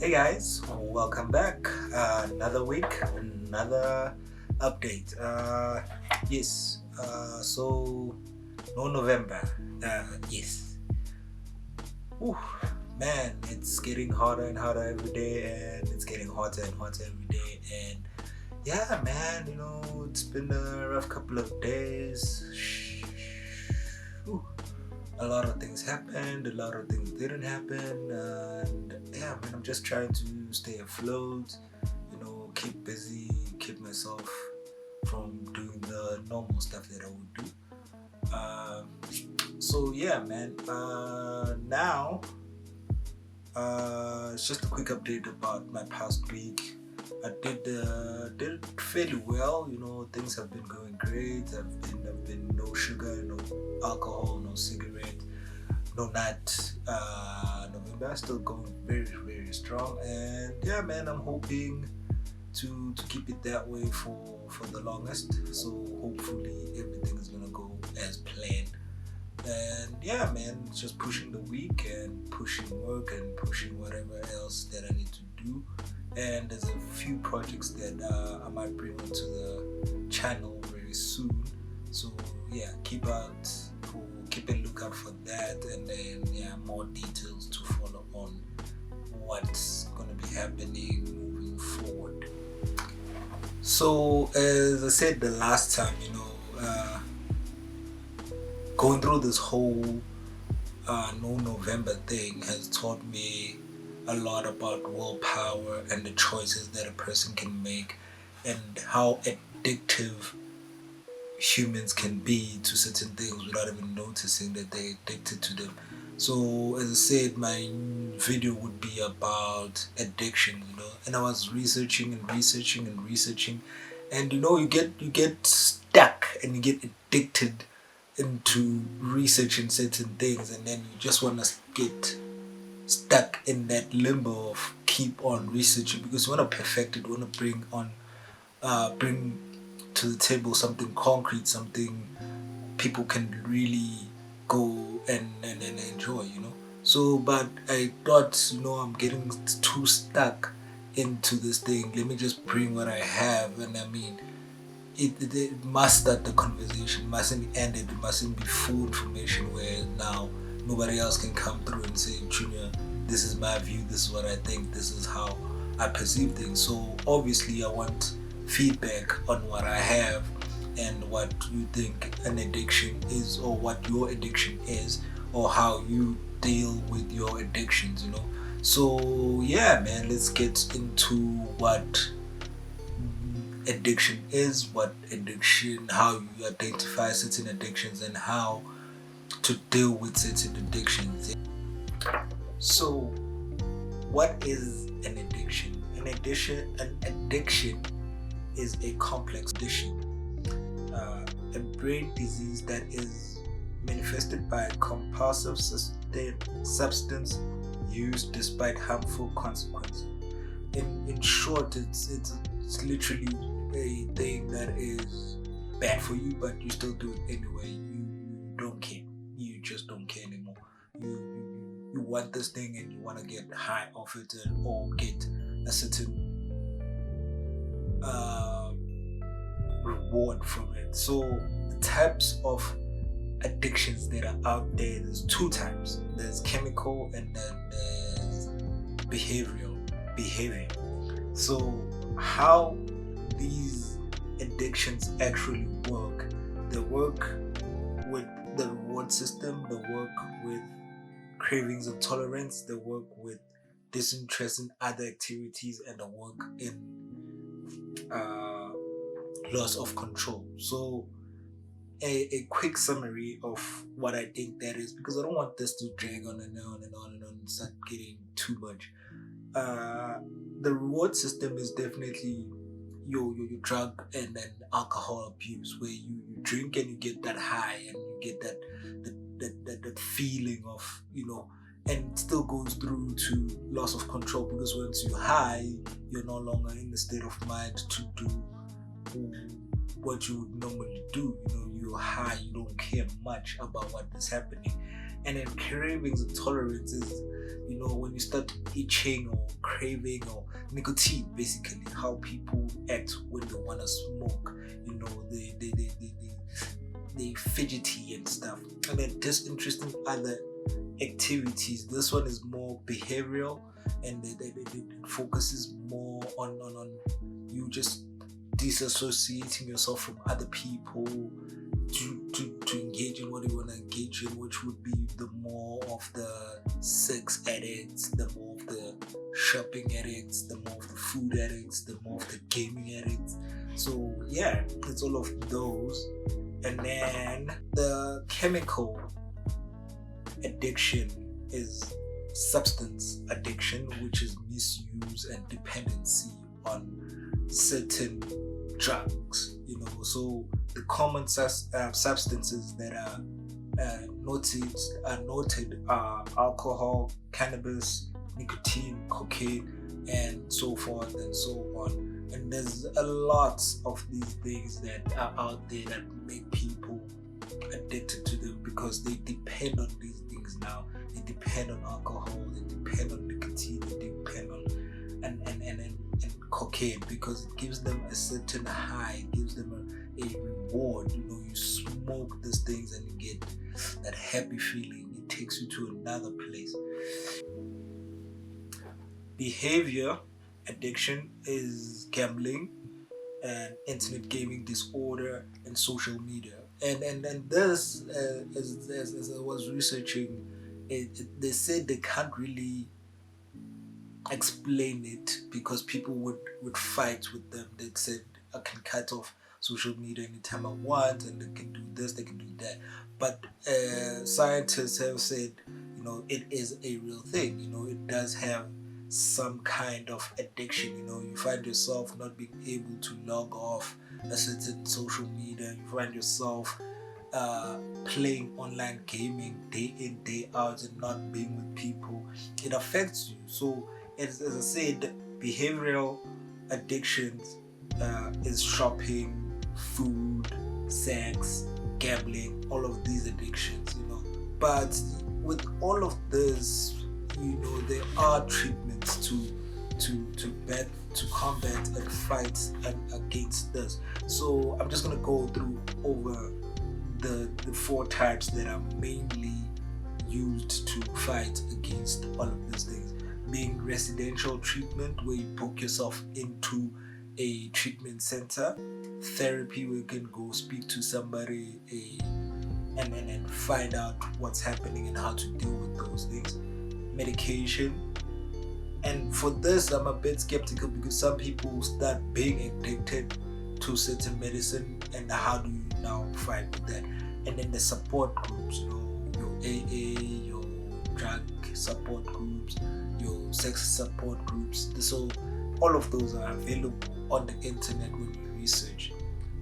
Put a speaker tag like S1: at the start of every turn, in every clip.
S1: Hey guys, welcome back. Another week, another update. So no November. Yes. Whew, man, it's getting hotter and hotter every day, and it's getting hotter and hotter every day. And yeah, man, it's been a rough couple of days. Whew. A lot of things happened, a lot of things didn't happen, and yeah, man, I'm just trying to stay afloat, keep busy, keep myself from doing the normal stuff that I would do. So yeah, man. Now, it's just a quick update about my past week. I did fairly well. Things have been going great. I've been no sugar, no alcohol, no cigarette, no nut. November still going very very strong, and yeah, man, I'm hoping to keep it that way for the longest. So hopefully everything is gonna go as planned. And yeah, man, just pushing the week and pushing work and pushing whatever else that I need to do. And there's a few projects that I might bring onto the channel very soon. So yeah, keep a lookout for that, and then yeah, more details to follow on what's gonna be happening moving forward. So as I said the last time, going through this whole no November thing has taught me a lot about willpower and the choices that a person can make, and how addictive humans can be to certain things without even noticing that they're addicted to them. So as I said, my video would be about addiction, and I was researching and researching and researching, and you get stuck and you get addicted into researching certain things, and then you just want to get stuck in that limbo of keep on researching because you want to perfect it, you want to bring to the table something concrete, something people can really go and enjoy, So, but I thought, I'm getting too stuck into this thing. Let me just bring what I have, and I mean, it must start the conversation, mustn't end it, mustn't be full information where now nobody else can come through and say, Junior, this is my view, this is what I think, this is how I perceive things. So obviously I want feedback on what I have and what you think an addiction is, or what your addiction is, or how you deal with your addictions, So yeah, man, let's get into what addiction is, how you identify certain addictions, and how to deal with certain addictions. So, what is an addiction? An addiction is a complex condition, a brain disease that is manifested by a compulsive substance use despite harmful consequences. In short, it's literally a thing that is bad for you, but you still do it anyway. You don't care. You just don't care anymore. You want this thing and you want to get high off it, or get a certain uh, reward from it. So the types of addictions that are out there, there's two types. There's chemical, and then there's behavior. So how these addictions actually work? They work with the reward system, they work with cravings and tolerance, they work with disinterest in other activities, and they work in loss of control. So a quick summary of what I think that is, because I don't want this to drag on and on and on and on and start getting too much. Uh, the reward system is definitely your drug and then alcohol abuse, where you drink and you get that high and you get that feeling of, and it still goes through to loss of control, because once you're high, you're no longer in the state of mind to do what you would normally do. You're high, you don't care much about what is happening. And then cravings and tolerances, when you start itching or craving or nicotine, basically how people act when they want to smoke. They fidgety and stuff. And then just interesting other activities. This one is more behavioral, and it focuses more on you just disassociating yourself from other people to engage in what you want to engage in, which would be the more of the sex addicts, the more of the shopping addicts, the more of the food addicts, the more of the gaming addicts. So yeah, it's all of those. And then the chemical addiction is substance addiction, which is misuse and dependency on certain drugs. So the common substances that are noted are alcohol, cannabis, nicotine, cocaine, and so forth and so on. And there's a lot of these things that are out there that make people addicted to them because they depend on these things now. They depend on alcohol, they depend on nicotine, they depend on and cocaine, because it gives them a certain high, it gives them a reward. You smoke these things and you get that happy feeling. It takes you to another place. Behavior addiction is gambling and internet gaming disorder and social media. And this, as I was researching, they said they can't really explain it because people would fight with them. They said, I can cut off social media anytime I want, and they can do this, they can do that. But scientists have said, it is a real thing. It does have some kind of addiction. You find yourself not being able to log off a certain social media. You find yourself playing online gaming day in, day out, and not being with people. It affects you. So as I said, behavioral addictions is shopping, food, sex, gambling, all of these addictions. But with all of this, there are treatments to combat and fight against this. So I'm just gonna go through over the 4 types that are mainly used to fight against all of these things. Being residential treatment, where you book yourself into a treatment center. Therapy, where you can go speak to somebody and find out what's happening and how to deal with those things. Medication, and for this I'm a bit skeptical because some people start being addicted to certain medicine, and how do you now fight with that? And then the support groups, your AA, your drug support groups, your sex support groups. So all of those are available on the internet when you research.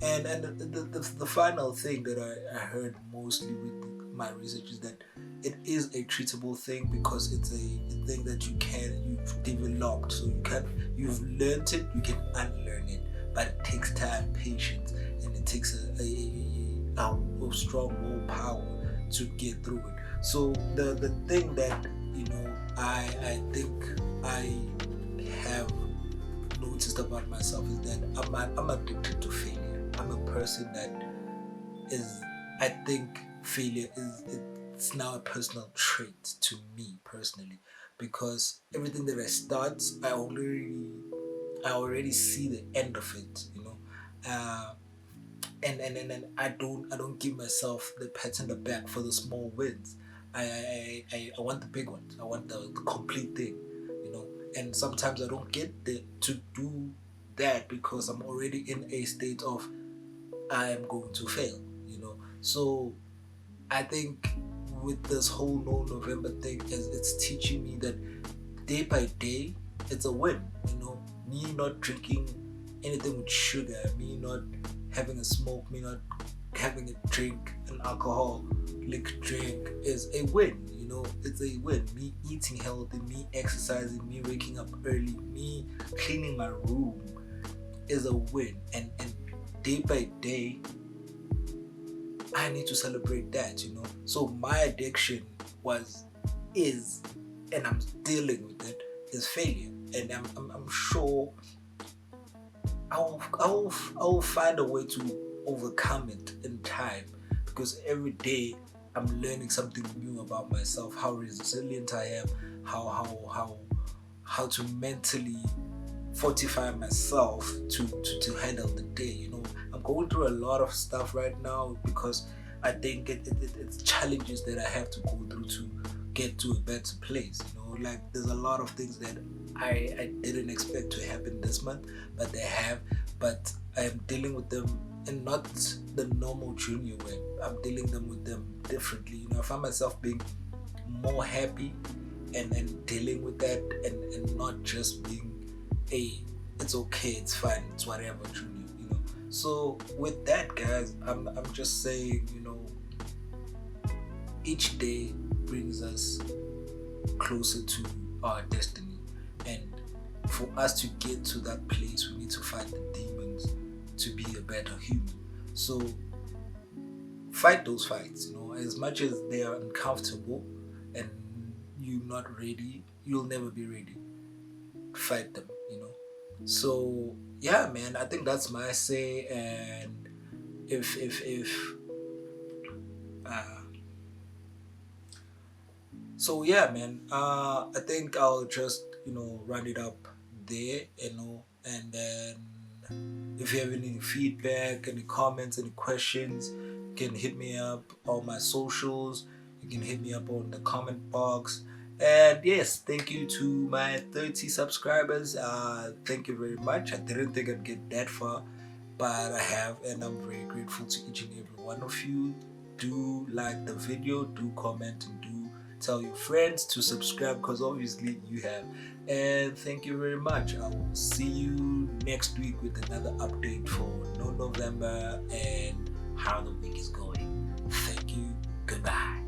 S1: And the final thing that I heard mostly with my research is that it is a treatable thing because it's a thing that you've developed. So you've learned it, you can unlearn it, but it takes time, patience, and it takes a strong willpower to get through it. So the thing that I think I have noticed about myself is that I'm addicted to failure. I'm a person that I think failure it's now a personal trait to me personally, because everything that I start, I already see the end of it, and I don't give myself the pat on the back for the small wins. I want the big ones. I want the complete thing, and sometimes I don't get to do that because I'm already in a state of I am going to fail, So I think with this whole No November thing, it's teaching me that day by day, it's a win. Me not drinking anything with sugar, me not having a smoke, me not having a drink, an alcoholic drink is a win. It's a win. Me eating healthy, me exercising, me waking up early, me cleaning my room is a win. And day by day, I need to celebrate that. So my addiction is and I'm dealing with it is failure. And I'm sure I'll find a way to overcome it in time, because every day I'm learning something new about myself, how resilient I am, how to mentally fortify myself to handle the day. I'm going through a lot of stuff right now because I think it's challenges that I have to go through to get to a better place. Like there's a lot of things that I didn't expect to happen this month, but they have. But I am dealing with them in not the normal junior way. I'm dealing them with them differently. I find myself being more happy and dealing with that, and not just being a it's okay, it's fine, it's whatever junior. So with that, guys, I'm just saying, each day brings us closer to our destiny, and for us to get to that place we need to fight the demons to be a better human. So fight those fights, as much as they are uncomfortable and you're not ready, you'll never be ready. Fight them. So yeah, man, I think that's my say. And if uh so yeah, man, I think I'll just run it up there, and then if you have any feedback, any comments, any questions, you can hit me up on my socials. You can hit me up on the comment box. And yes, thank you to my 30 subscribers. Thank you very much. I didn't think I'd get that far, but I have, and I'm very grateful to each and every one of you. Do like the video, do comment, and do tell your friends to subscribe, because obviously you have. And thank you very much. I will see you next week with another update for No November and how the week is going. Thank you. Goodbye.